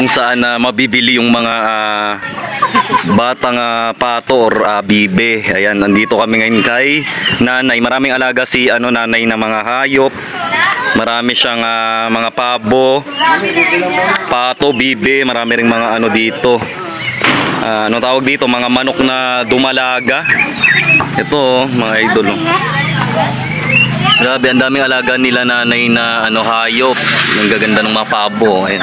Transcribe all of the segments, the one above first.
kung saan mabibili yung mga batang pato or bibe. Ayan, nandito kami ngayon kay nanay. Maraming alaga si nanay na mga hayop. Marami siyang mga pabo, pato, bibe. Marami ring mga dito. Ano tawag dito? Mga manok na dumalaga. Ito, mga idol. Grabe, ang daming alaga nila nanay na hayop. Ang gaganda ng mga pabo. Ayan.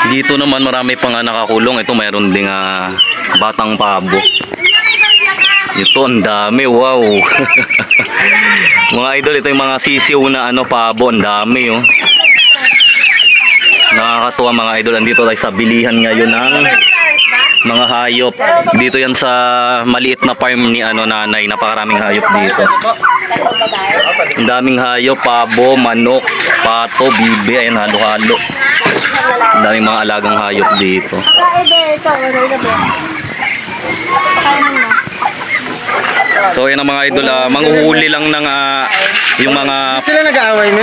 Dito naman marami pang nakakulong. Ito mayroon ding batang pabo. Ito ang dami, wow. Mga idol, ito yung mga sisiw na pabo. Ang dami, oh. Nakakatuwa mga idol. Andito tayo sa bilihan ngayon ng mga hayop. Dito yan sa maliit na farm ni nanay. Napakaraming hayop dito. Ang daming hayop, pabo, manok, pato, bibe. Ayan, halo-halo. Ang daming mga alagang hayop dito. So yan ang mga idol, manghuhuli lang ng yung mga sila nag-aaway mo?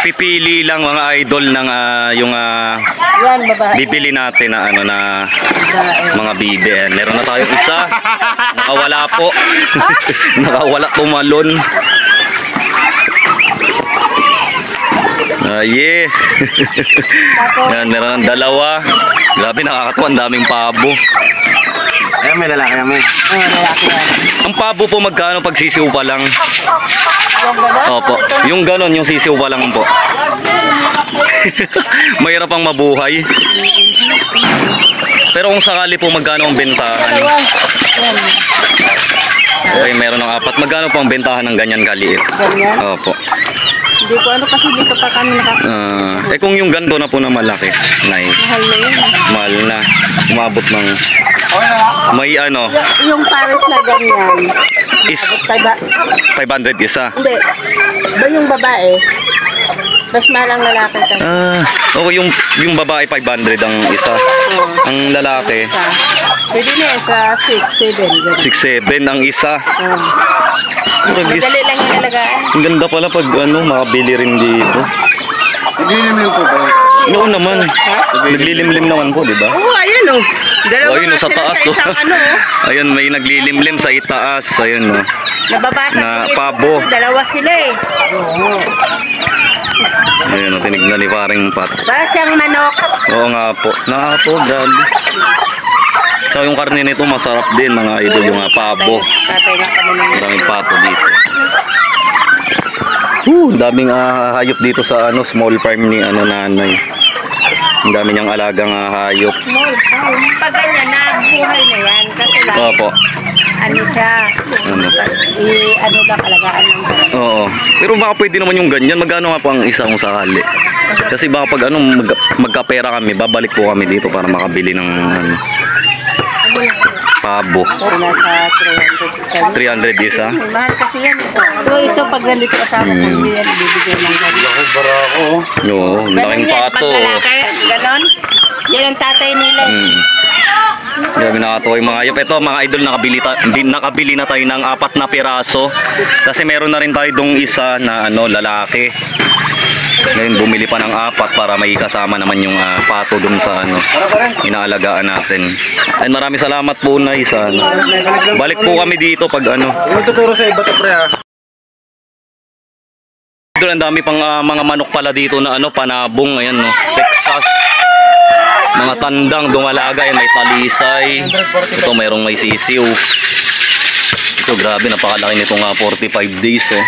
Pipili lang mga idol ng yung bibili natin na na mga bibe. Meron na tayong isa. Nakawala po. Nakawala, tumalon. Yeah. Yan, meron ng dalawa. Grabe, nakakatuwa, ang daming pabo. Ayan, may lalaki namin. Lalaki yan. Ang pabo po magkano pag sisiw pa lang? Opo, yung ganon, yung sisiw pa lang po. Mahirap ang mabuhay. Pero kung sakali po magkano ang bentahan? Okay, meron ng 4. Magkano po ang bentahan ng ganyan kaliit? Ganyan? Opo. Hindi ko kasi dito pa kami nakakita. Kung yung ganito na po na malaki, nice. Mahal na yun. Mahal na. Umabot ng may Yung pares na ganyan. is 500 isa. Hindi. Ba yung babae? Mas mahal ang lalaki ka. Okay, yung babae 500 ang isa. Ang lalaki Pwede na sa 6, 7. 6-7 ang isa. Madali lang yung alagaan. Ang ganda pala pag makabili rin dito. Naglilimlim po ba? Oo naman. Naglilimlim naman po, di ba? Oo, ayun o. Dalawa Ayun sa taas, oh. Ayun, may naglilimlim sa itaas. Ayun, oh. Nababasa Na ko pabo. kasi dalawa sila eh. Ayun, oh, tinignan ni paring Pat. Para siyang manok. Oo nga po. Nakakatuwa, grabe. So yung karne nito masarap din mga idol, yung pabo. Tatay na kami ng Maraming pato dito. Daming hayop dito sa small farm ni nanay. Ang dami niyang alagang hayop. small farm. Pag ganyan na, buhay na yan. Kasi lang, Opo. siya. Lang alagaan ng ganyan. Oo. Pero baka pwede naman yung ganyan. Magkano nga po ang isa kung sakali? Kasi baka pag magkapera kami, babalik po kami dito para makabili ng pabo. Nasa 300. 300 isa. Mahal kasi yan. So ito pag nandito kasama ko, hindi yan ibibigay ng ganyan. Laki barako. Oo, laking pato. Pag lalaki, ganon. Yan ang tatay nila. Grabe, nakakatuwa yung mga hayop. Ito mga idol, nakabili na tayo ng 4 na piraso. Kasi meron na rin tayo dong isa na lalaki. Ngayon bumili pa ng 4 para may kasama naman yung pato dun sa inaalagaan natin. And maraming salamat po na isa. Balik po kami dito pag Yung tuturo sa iba to pre ha. Ang dami pang mga manok pala dito na panabong. Ayan, no, Texas. Mga tandang dumalaga. Ayan, may talisay. Ito mayroong may sisiw. Ito grabe, napakalaki nito nga 45 days, oh.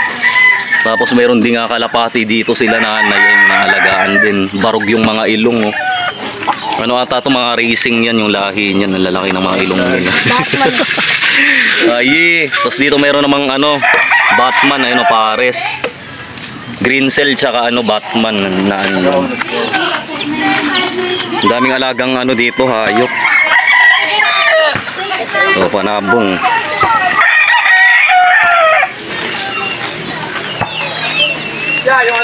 Tapos mayroon din nga kalapati dito sila nanay, naalagaan din. Barog yung mga ilong, oh. Ata ito, mga racing yan, yung lahi niyan, nalalaki ng mga ilong nila. Ay, tapos dito mayroon namang Batman, ayun, pares. Green cell tsaka Batman na Ang daming alagang dito, hayop. Ito, panabong. Yeah, yung